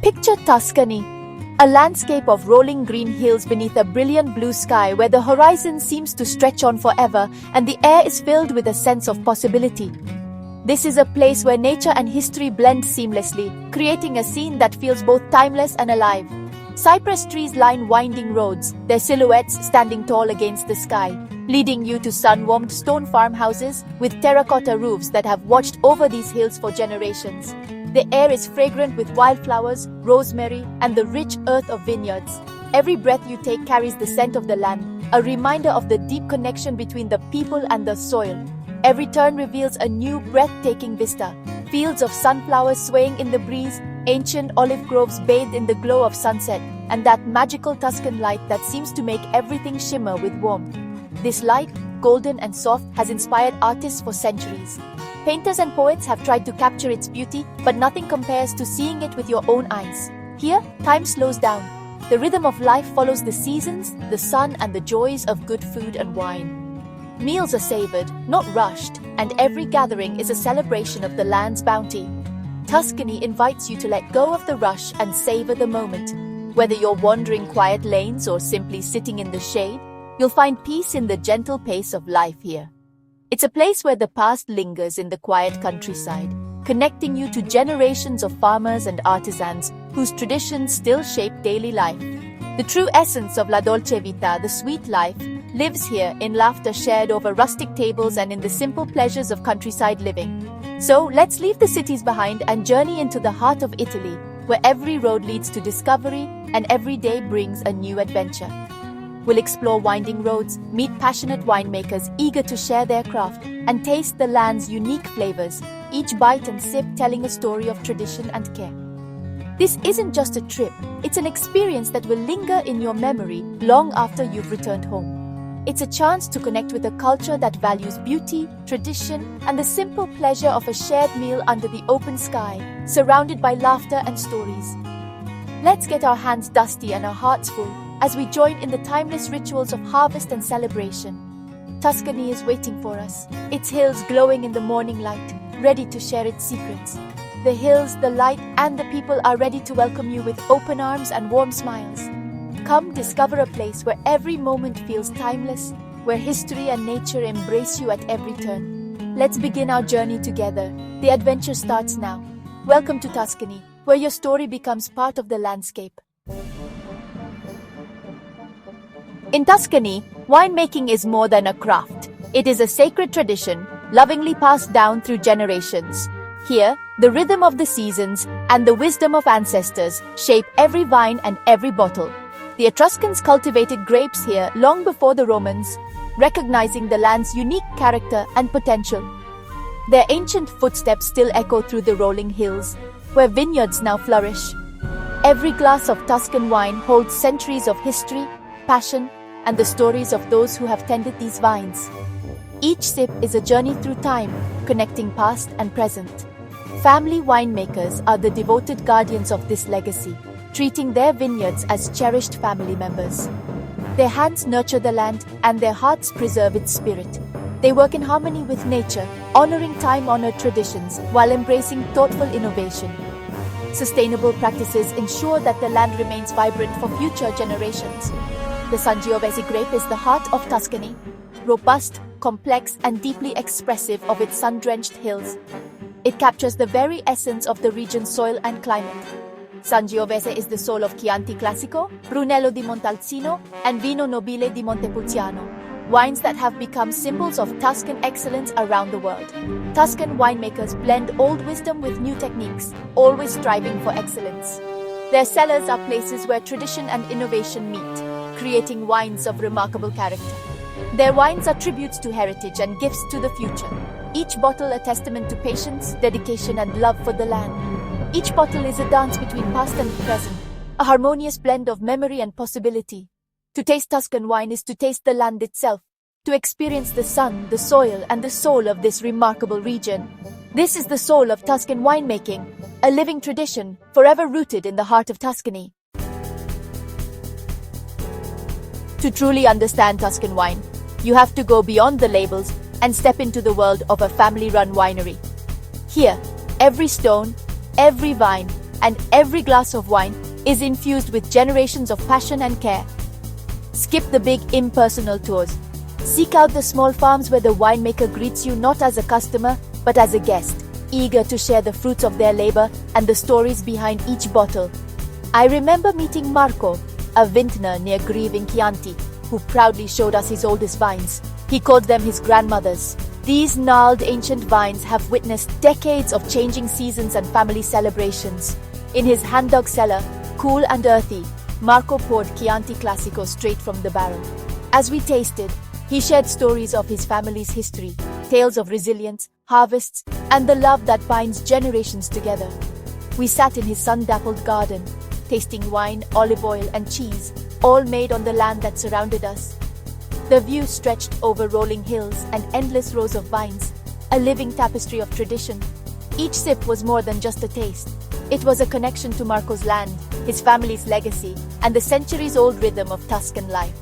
Picture Tuscany, a landscape of rolling green hills beneath a brilliant blue sky where the horizon seems to stretch on forever and the air is filled with a sense of possibility. This is a place where nature and history blend seamlessly, creating a scene that feels both timeless and alive. Cypress trees line winding roads, their silhouettes standing tall against the sky, leading you to sun-warmed stone farmhouses with terracotta roofs that have watched over these hills for generations. The air is fragrant with wildflowers, rosemary, and the rich earth of vineyards. Every breath you take carries the scent of the land, a reminder of the deep connection between the people and the soil. Every turn reveals a new, breathtaking vista. Fields of sunflowers swaying in the breeze, ancient olive groves bathed in the glow of sunset, and that magical Tuscan light that seems to make everything shimmer with warmth. This light, golden and soft, has inspired artists for centuries. Painters and poets have tried to capture its beauty, but nothing compares to seeing it with your own eyes. Here, time slows down. The rhythm of life follows the seasons, the sun, and the joys of good food and wine. Meals are savored, not rushed, and every gathering is a celebration of the land's bounty. Tuscany invites you to let go of the rush and savor the moment. Whether you're wandering quiet lanes or simply sitting in the shade, you'll find peace in the gentle pace of life here. It's a place where the past lingers in the quiet countryside, connecting you to generations of farmers and artisans whose traditions still shape daily life. The true essence of La Dolce Vita, the sweet life, lives here in laughter shared over rustic tables and in the simple pleasures of countryside living. So let's leave the cities behind and journey into the heart of Italy, where every road leads to discovery and every day brings a new adventure. We'll explore winding roads, meet passionate winemakers eager to share their craft, and taste the land's unique flavors, each bite and sip telling a story of tradition and care. This isn't just a trip, it's an experience that will linger in your memory long after you've returned home. It's a chance to connect with a culture that values beauty, tradition, and the simple pleasure of a shared meal under the open sky, surrounded by laughter and stories. Let's get our hands dusty and our hearts full as we join in the timeless rituals of harvest and celebration. Tuscany is waiting for us, its hills glowing in the morning light, ready to share its secrets. The hills, the light, and the people are ready to welcome you with open arms and warm smiles. Come discover a place where every moment feels timeless, where history and nature embrace you at every turn. Let's begin our journey together. The adventure starts now. Welcome to Tuscany, where your story becomes part of the landscape. In Tuscany, winemaking is more than a craft. It is a sacred tradition, lovingly passed down through generations. Here, the rhythm of the seasons and the wisdom of ancestors shape every vine and every bottle. The Etruscans cultivated grapes here long before the Romans, recognizing the land's unique character and potential. Their ancient footsteps still echo through the rolling hills, where vineyards now flourish. Every glass of Tuscan wine holds centuries of history, passion, and the stories of those who have tended these vines. Each sip is a journey through time, connecting past and present. Family winemakers are the devoted guardians of this legacy, treating their vineyards as cherished family members. Their hands nurture the land and their hearts preserve its spirit. They work in harmony with nature, honoring time-honored traditions while embracing thoughtful innovation. Sustainable practices ensure that the land remains vibrant for future generations. The Sangiovese grape is the heart of Tuscany, robust, complex, and deeply expressive of its sun-drenched hills. It captures the very essence of the region's soil and climate. Sangiovese is the soul of Chianti Classico, Brunello di Montalcino, and Vino Nobile di Montepulciano, wines that have become symbols of Tuscan excellence around the world. Tuscan winemakers blend old wisdom with new techniques, always striving for excellence. Their cellars are places where tradition and innovation meet, creating wines of remarkable character. Their wines are tributes to heritage and gifts to the future, each bottle a testament to patience, dedication, and love for the land. Each bottle is a dance between past and present, a harmonious blend of memory and possibility. To taste Tuscan wine is to taste the land itself, to experience the sun, the soil, and the soul of this remarkable region. This is the soul of Tuscan winemaking, a living tradition, forever rooted in the heart of Tuscany. To truly understand Tuscan wine, you have to go beyond the labels and step into the world of a family-run winery. Here, every stone, every vine, and every glass of wine is infused with generations of passion and care. Skip the big impersonal tours. Seek out the small farms where the winemaker greets you not as a customer, but as a guest, eager to share the fruits of their labor and the stories behind each bottle. I remember meeting Marco, a vintner near Grieve in Chianti, who proudly showed us his oldest vines. He called them his grandmothers. These gnarled ancient vines have witnessed decades of changing seasons and family celebrations. In his hand-dug cellar, cool and earthy, Marco poured Chianti Classico straight from the barrel. As we tasted, he shared stories of his family's history, tales of resilience, harvests, and the love that binds generations together. We sat in his sun-dappled garden, tasting wine, olive oil, and cheese, all made on the land that surrounded us. The view stretched over rolling hills and endless rows of vines, a living tapestry of tradition. Each sip was more than just a taste. It was a connection to Marco's land, his family's legacy, and the centuries-old rhythm of Tuscan life.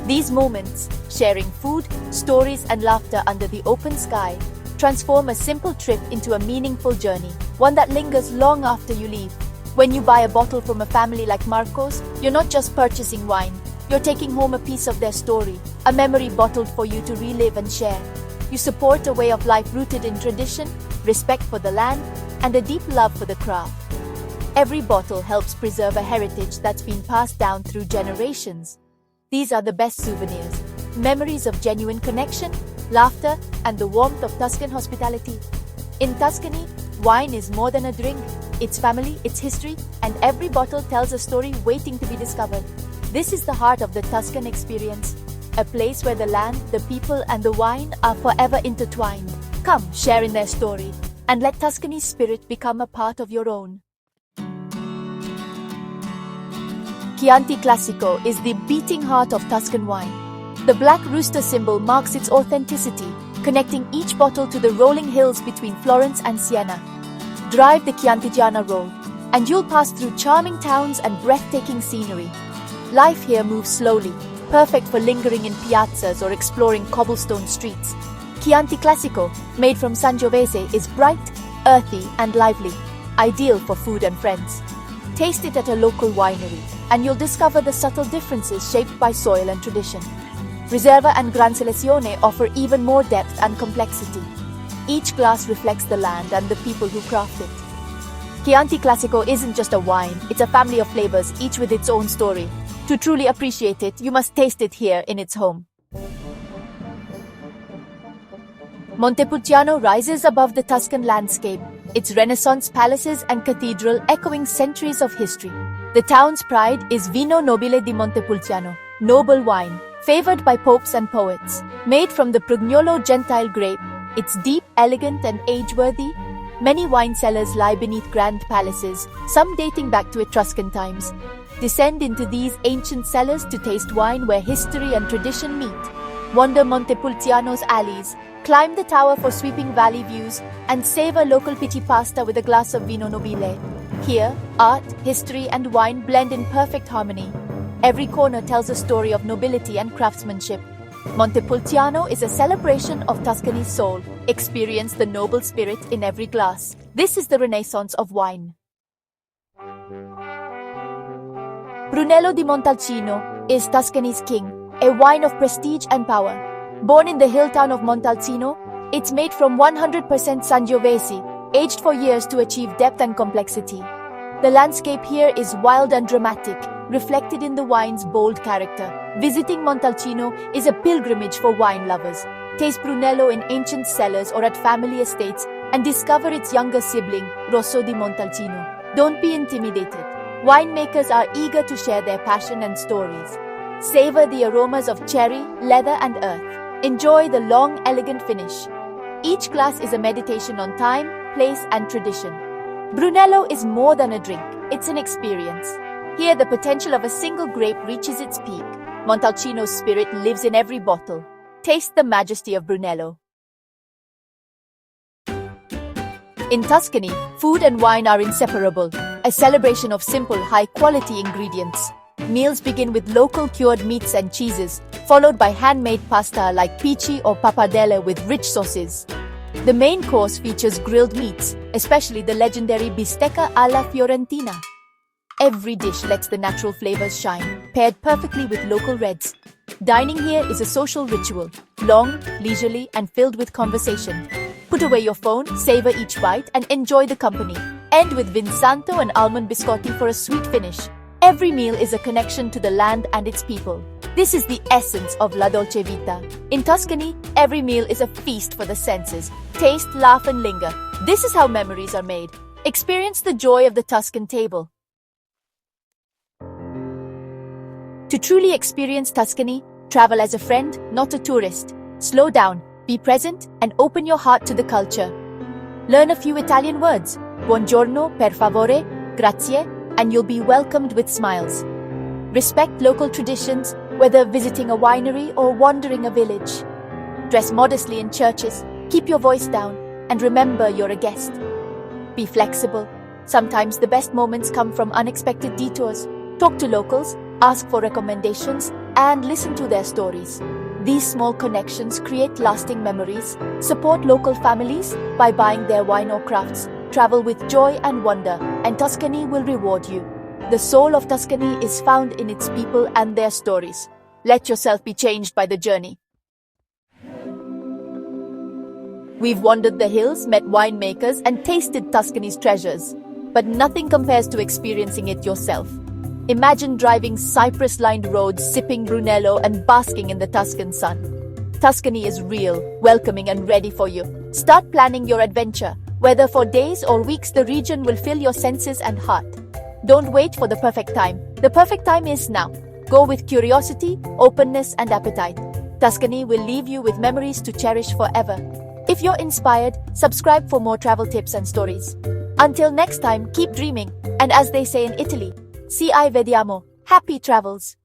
These moments, sharing food, stories, and laughter under the open sky, transform a simple trip into a meaningful journey, one that lingers long after you leave. When you buy a bottle from a family like Marco's, you're not just purchasing wine, you're taking home a piece of their story, a memory bottled for you to relive and share. You support a way of life rooted in tradition, respect for the land, and a deep love for the craft. Every bottle helps preserve a heritage that's been passed down through generations. These are the best souvenirs, memories of genuine connection, laughter, and the warmth of Tuscan hospitality. In Tuscany, wine is more than a drink. It's family, it's history, and every bottle tells a story waiting to be discovered. This is the heart of the Tuscan experience, a place where the land, the people, and the wine are forever intertwined. Come, share in their story, and let Tuscany's spirit become a part of your own. Chianti Classico is the beating heart of Tuscan wine. The black rooster symbol marks its authenticity, connecting each bottle to the rolling hills between Florence and Siena. Drive the Chiantigiana Road, and you'll pass through charming towns and breathtaking scenery. Life here moves slowly, perfect for lingering in piazzas or exploring cobblestone streets. Chianti Classico, made from Sangiovese, is bright, earthy, and lively, ideal for food and friends. Taste it at a local winery, and you'll discover the subtle differences shaped by soil and tradition. Reserva and Gran Selezione offer even more depth and complexity. Each glass reflects the land and the people who craft it. Chianti Classico isn't just a wine, it's a family of flavors, each with its own story. To truly appreciate it, you must taste it here in its home. Montepulciano rises above the Tuscan landscape, its Renaissance palaces and cathedral echoing centuries of history. The town's pride is Vino Nobile di Montepulciano, noble wine, favored by popes and poets. Made from the Prugnolo Gentile grape, it's deep, elegant, and age-worthy. Many wine cellars lie beneath grand palaces, some dating back to Etruscan times. Descend into these ancient cellars to taste wine where history and tradition meet. Wander Montepulciano's alleys, climb the tower for sweeping valley views, and savor local pici pasta with a glass of Vino Nobile. Here, art, history, and wine blend in perfect harmony. Every corner tells a story of nobility and craftsmanship. Montepulciano is a celebration of Tuscany's soul. Experience the noble spirit in every glass. This is the Renaissance of wine. Brunello di Montalcino is Tuscany's king, a wine of prestige and power. Born in the hill town of Montalcino, it's made from 100% Sangiovese, aged for years to achieve depth and complexity. The landscape here is wild and dramatic, reflected in the wine's bold character. Visiting Montalcino is a pilgrimage for wine lovers. Taste Brunello in ancient cellars or at family estates and discover its younger sibling, Rosso di Montalcino. Don't be intimidated. Winemakers are eager to share their passion and stories. Savor the aromas of cherry, leather, and earth. Enjoy the long, elegant finish. Each glass is a meditation on time, place, and tradition. Brunello is more than a drink, it's an experience. Here, the potential of a single grape reaches its peak. Montalcino's spirit lives in every bottle. Taste the majesty of Brunello. In Tuscany, food and wine are inseparable, a celebration of simple, high-quality ingredients. Meals begin with local cured meats and cheeses, followed by handmade pasta like pici or pappardelle with rich sauces. The main course features grilled meats, especially the legendary bistecca alla fiorentina. Every dish lets the natural flavors shine, paired perfectly with local reds. Dining here is a social ritual, long, leisurely, and filled with conversation. Put away your phone, savor each bite, and enjoy the company. End with vinsanto and almond biscotti for a sweet finish. Every meal is a connection to the land and its people. This is the essence of La Dolce Vita. In Tuscany, every meal is a feast for the senses. Taste, laugh, and linger. This is how memories are made. Experience the joy of the Tuscan table. To truly experience Tuscany, travel as a friend, not a tourist. Slow down, be present, and open your heart to the culture. Learn a few Italian words. Buongiorno, per favore, grazie, and you'll be welcomed with smiles. Respect local traditions, whether visiting a winery or wandering a village. Dress modestly in churches, keep your voice down, and remember you're a guest. Be flexible. Sometimes the best moments come from unexpected detours. Talk to locals, ask for recommendations, and listen to their stories. These small connections create lasting memories. Support local families by buying their wine or crafts. Travel with joy and wonder, and Tuscany will reward you. The soul of Tuscany is found in its people and their stories. Let yourself be changed by the journey. We've wandered the hills, met winemakers, and tasted Tuscany's treasures. But nothing compares to experiencing it yourself. Imagine driving cypress-lined roads, sipping Brunello, and basking in the Tuscan sun. Tuscany is real, welcoming, and ready for you. Start planning your adventure. Whether for days or weeks, the region will fill your senses and heart. Don't wait for the perfect time. The perfect time is now. Go with curiosity, openness, and appetite. Tuscany will leave you with memories to cherish forever. If you're inspired, subscribe for more travel tips and stories. Until next time, keep dreaming, and as they say in Italy, ci vediamo. Happy travels!